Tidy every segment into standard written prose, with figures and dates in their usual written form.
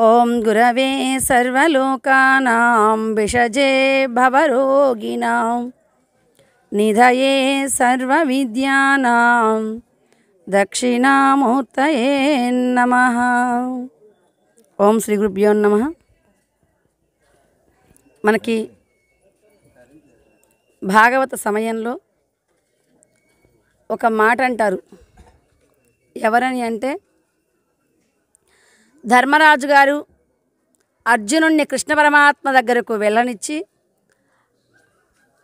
ఓం గురవే సర్వలోకానాం విషజే భవరోగిణాం నిధయే సర్వవిద్యానాం దక్షిణామూర్తయే నమః. ఓం శ్రీ గురుభ్యో నమః. మనకి భాగవత సమయంలో ఒక మాట అంటారు. ఎవరని అంటే, ధర్మరాజు గారు అర్జునుణ్ణి కృష్ణ పరమాత్మ దగ్గరకు వెళ్ళనిచ్చి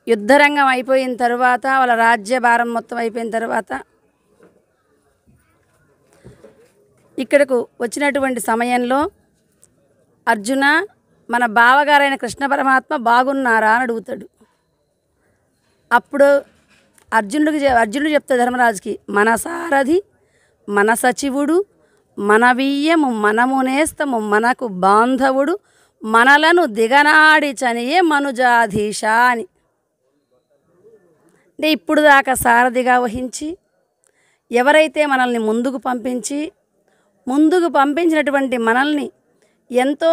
యుద్ధరంగం అయిపోయిన తర్వాత, వాళ్ళ రాజ్యభారం మొత్తం అయిపోయిన తర్వాత ఇక్కడకు వచ్చినటువంటి సమయంలో, అర్జున, మన బావగారైన కృష్ణ పరమాత్మ బాగున్నారా అని అడుగుతాడు. అప్పుడు అర్జునుడు చెప్తాడు ధర్మరాజుకి, మన సారథి, మన సచివుడు, మన వియ్యము, మనము నేస్తము, మనకు బాంధవుడు, మనలను దిగనాడి చనియే మనుజాధీశ అని. అంటే ఇప్పుడు దాకా సారథిగా వహించి, ఎవరైతే మనల్ని ముందుకు పంపించినటువంటి మనల్ని ఎంతో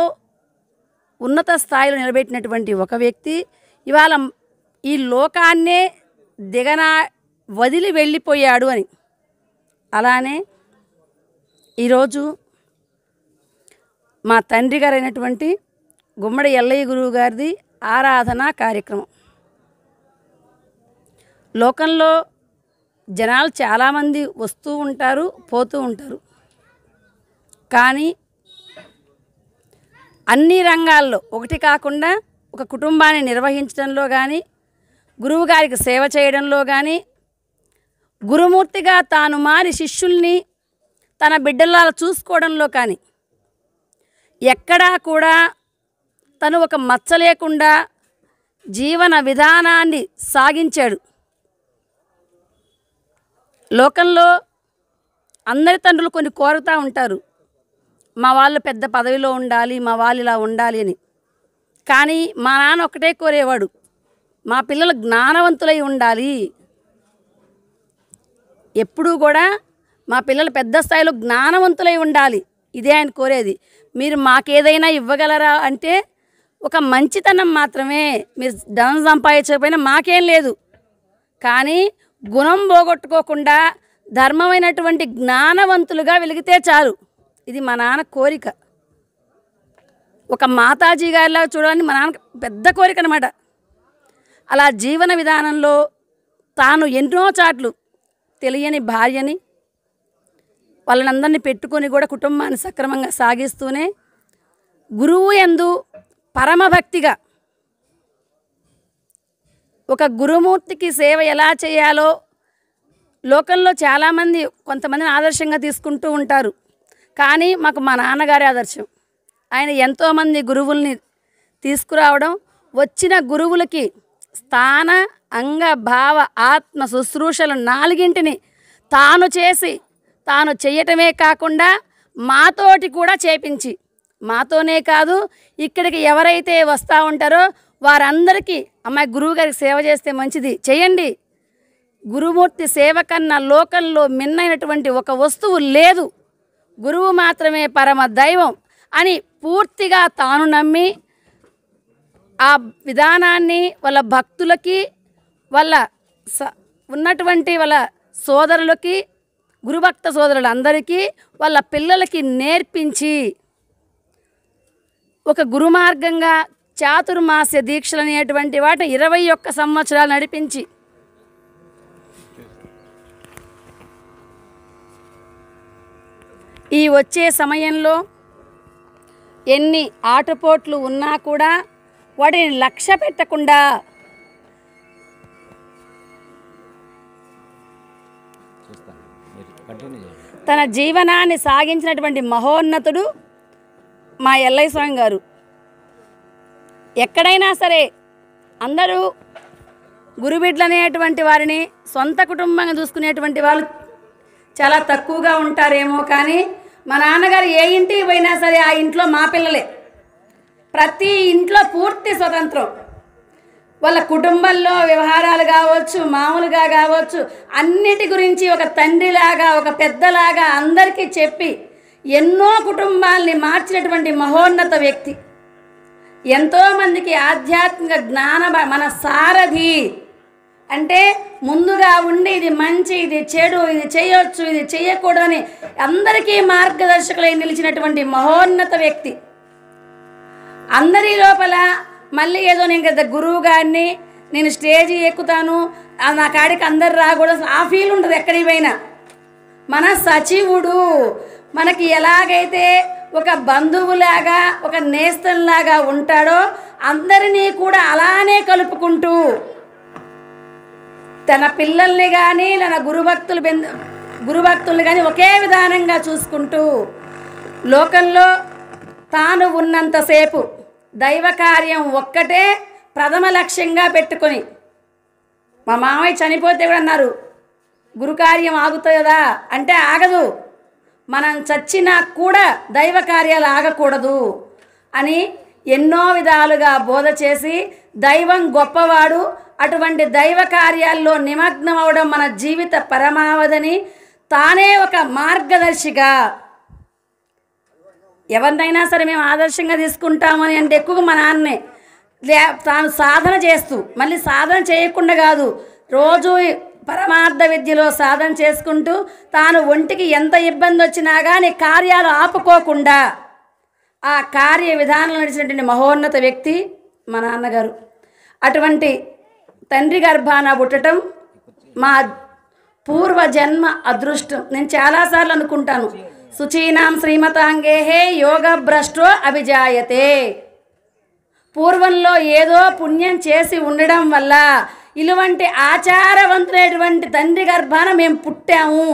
ఉన్నత స్థాయిలో నిలబెట్టినటువంటి ఒక వ్యక్తి ఇవాళ ఈ లోకాన్నే వదిలి వెళ్ళిపోయాడు అని. అలానే ఈరోజు మా తండ్రి గారైనటువంటి గుమ్మడి ఎల్లయ్య గురువు గారిది ఆరాధనా కార్యక్రమం. లోకంలో జనాలు చాలామంది వస్తూ ఉంటారు, పోతూ ఉంటారు. కానీ అన్ని రంగాల్లో ఒకటి కాకుండా ఒక కుటుంబాన్ని నిర్వహించడంలో కానీ, గురువుగారికి సేవ చేయడంలో కానీ, గురుమూర్తిగా తాను మారి శిష్యుల్ని తన బిడ్డలా చూసుకోవడంలో కానీ ఎక్కడా కూడా తను ఒక మచ్చ లేకుండా జీవన విధానాన్ని సాగించాడు. లోకంలో అందరి తండ్రులు కొన్ని కోరుతూ ఉంటారు, మా వాళ్ళు పెద్ద పదవిలో ఉండాలి, మా వాళ్ళు ఇలా ఉండాలి అని. కానీ మా నాన్న ఒకటే కోరేవాడు, మా పిల్లలు జ్ఞానవంతులై ఉండాలి. ఎప్పుడూ కూడా మా పిల్లలు పెద్ద స్థాయిలో జ్ఞానవంతులై ఉండాలి, ఇదే ఆయన కోరేది. మీరు మాకేదైనా ఇవ్వగలరా అంటే ఒక మంచితనం మాత్రమే, మీరు ధనం సంపాదించకపోయినా మాకేం లేదు, కానీ గుణం పోగొట్టుకోకుండా ధర్మమైనటువంటి జ్ఞానవంతులుగా వెలిగితే చాలు. ఇది మా నాన్న కోరిక. ఒక మాతాజీ గారిలా చూడాలని మా నాన్న పెద్ద కోరిక అనమాట. అలా జీవన విధానంలో తాను ఎన్నో చాట్లు తెలియని భార్యని, వాళ్ళనందరినీ పెట్టుకొని కూడా కుటుంబాన్ని సక్రమంగా సాగిస్తూనే గురువు యందు పరమభక్తిగా, ఒక గురుమూర్తికి సేవ ఎలా చేయాలో లోకంలో చాలామంది కొంతమందిని ఆదర్శంగా తీసుకుంటూ ఉంటారు. కానీ మాకు మా నాన్నగారే ఆదర్శం. ఆయన ఎంతోమంది గురువుల్ని తీసుకురావడం, వచ్చిన గురువులకి స్థాన, అంగ, భావ, ఆత్మ శుశ్రూషలు నాలుగింటిని తాను చేసి, తాను చెయ్యటమే కాకుండా మాతోటి కూడా చేపించి, మాతోనే కాదు ఇక్కడికి ఎవరైతే వస్తూ ఉంటారో వారందరికీ, అమ్మాయి గురువు గారికి సేవ చేస్తే మంచిది, చేయండి. గురుమూర్తి సేవ కన్నా లోకంలో మిన్నైనటువంటి ఒక వస్తువు లేదు, గురువు మాత్రమే పరమ దైవం అని పూర్తిగా తాను నమ్మి ఆ విధానాన్ని వాళ్ళ భక్తులకి, వాళ్ళ ఉన్నటువంటి వాళ్ళ సోదరులకి, గురుభక్త సోదరులందరికీ, వాళ్ళ పిల్లలకి నేర్పించి ఒక గురుమార్గంగా చాతుర్మాస్య దీక్షలు అనేటువంటి వాటిని 21 సంవత్సరాలు నడిపించి ఈ వచ్చే సమయంలో ఎన్ని ఆటుపోట్లు ఉన్నా కూడా వాటిని లక్ష్య పెట్టకుండా తన జీవనాన్ని సాగించినటువంటి మహోన్నతుడు మా ఎల్లయ్య స్వామి గారు. ఎక్కడైనా సరే అందరూ గురుబిడ్లు అనేటువంటి వారిని సొంత కుటుంబంగా చూసుకునేటువంటి వాళ్ళు చాలా తక్కువగా ఉంటారేమో, కానీ మా నాన్నగారు ఏ ఇంటికి పోయినా సరే ఆ ఇంట్లో మా పిల్లలే. ప్రతి ఇంట్లో పూర్తి స్వతంత్రం. వాళ్ళ కుటుంబంలో వ్యవహారాలు కావచ్చు, మామూలుగా కావచ్చు, అన్నిటి గురించి ఒక తండ్రిలాగా, ఒక పెద్దలాగా అందరికీ చెప్పి ఎన్నో కుటుంబాల్ని మార్చినటువంటి మహోన్నత వ్యక్తి. ఎంతోమందికి ఆధ్యాత్మిక జ్ఞాన మన సారథి అంటే ముందుగా ఉండి ఇది మంచి, ఇది చెడు, ఇది చేయొచ్చు, ఇది చేయకూడదని అందరికీ మార్గదర్శకులై నిలిచినటువంటి మహోన్నత వ్యక్తి. అందరి లోపల మళ్ళీ ఏదో నేను కదా గురువు గారిని, నేను స్టేజీ ఎక్కుతాను, నా కాడికి అందరు రాకూడదు, ఆ ఫీల్ ఉండదు ఎక్కడికి పోయినా. మన సచివుడు మనకి ఎలాగైతే ఒక బంధువులాగా, ఒక నేస్తంలాగా ఉంటాడో అందరినీ కూడా అలానే కలుపుకుంటూ తన పిల్లల్ని కానీ తన గురుభక్తుల్ని కానీ ఒకే విధానంగా చూసుకుంటూ లోకంలో తాను ఉన్నంతసేపు దైవ కార్యం ఒక్కటే ప్రథమ లక్ష్యంగా పెట్టుకొని, మా మామయ్య చనిపోతే కూడా అన్నారు గురుకార్యం ఆగుతుందా అంటే ఆగదు, మనం చచ్చినా కూడా దైవ కార్యాలు ఆగకూడదు అని ఎన్నో విధాలుగా బోధ చేసి దైవం గొప్పవాడు, అటువంటి దైవ కార్యాల్లో నిమగ్నం అవడం మన జీవిత పరమావధిని తానే ఒక మార్గదర్శిగా ఎవరినైనా సరే మేము ఆదర్శంగా తీసుకుంటామని అంటే ఎక్కువగా మా నాన్నే తాను సాధన చేస్తూ, మళ్ళీ సాధన చేయకుండా కాదు, రోజు పరమార్థ విద్యలో సాధన చేసుకుంటూ తాను ఒంటికి ఎంత ఇబ్బంది వచ్చినా కానీ కార్యాలు ఆపుకోకుండా ఆ కార్య విధానంలో నడిచినటువంటి మహోన్నత వ్యక్తి మా నాన్నగారు. అటువంటి తండ్రి గర్భాన పుట్టడం మా పూర్వజన్మ అదృష్టం. నేను చాలాసార్లు అనుకుంటాను, శుచీనాం శ్రీమతాంగేహే యోగ భ్రష్టో అభిజాయతే. పూర్వంలో ఏదో పుణ్యం చేసి ఉండడం వల్ల ఇటువంటి ఆచారవంతులైనటువంటి తండ్రి గర్భాన మేము పుట్టాము.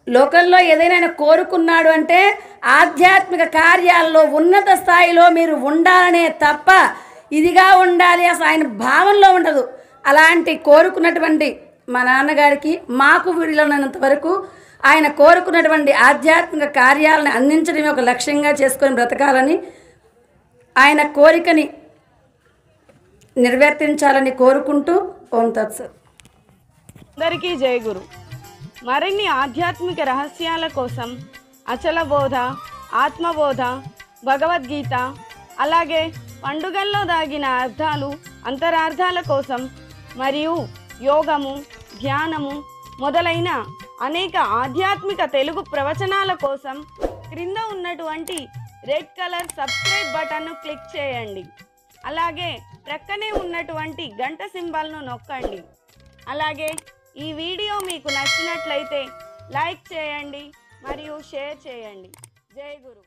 లోకంలో ఏదైనా ఆయన కోరుకున్నాడు అంటే ఆధ్యాత్మిక కార్యాల్లో ఉన్నత స్థాయిలో మీరు ఉండాలనే తప్ప ఇదిగా ఉండాలి అసలు ఆయన భావంలో ఉండదు. అలాంటి కోరుకున్నటువంటి మా నాన్నగారికి మాకు వీళ్ళనంత వరకు ఆయన కోరుకున్నటువంటి ఆధ్యాత్మిక కార్యాలను అందించడమే ఒక లక్ష్యంగా చేసుకొని బ్రతకాలని, ఆయన కోరికని నిర్వర్తించాలని కోరుకుంటూ ఓం తత్సత్. అందరికీ జై గురు. మరిన్ని ఆధ్యాత్మిక రహస్యాల కోసం అచల బోధ, ఆత్మబోధ, భగవద్గీత, అలాగే పండుగల్లో దాగిన అర్థాలు, అంతరార్థాల కోసం మరియు యోగము, ధ్యానము మొదలైన అనేక ఆధ్యాత్మిక తెలుగు ప్రవచనాల కోసం క్రింద ఉన్నటువంటి రెడ్ కలర్ సబ్స్క్రైబ్ బటన్ను క్లిక్ చేయండి. అలాగే ప్రక్కనే ఉన్నటువంటి గంట సింబల్ను నొక్కండి. అలాగే ఈ వీడియో మీకు నచ్చినట్లయితే లైక్ చేయండి మరియు షేర్ చేయండి. జై గురు.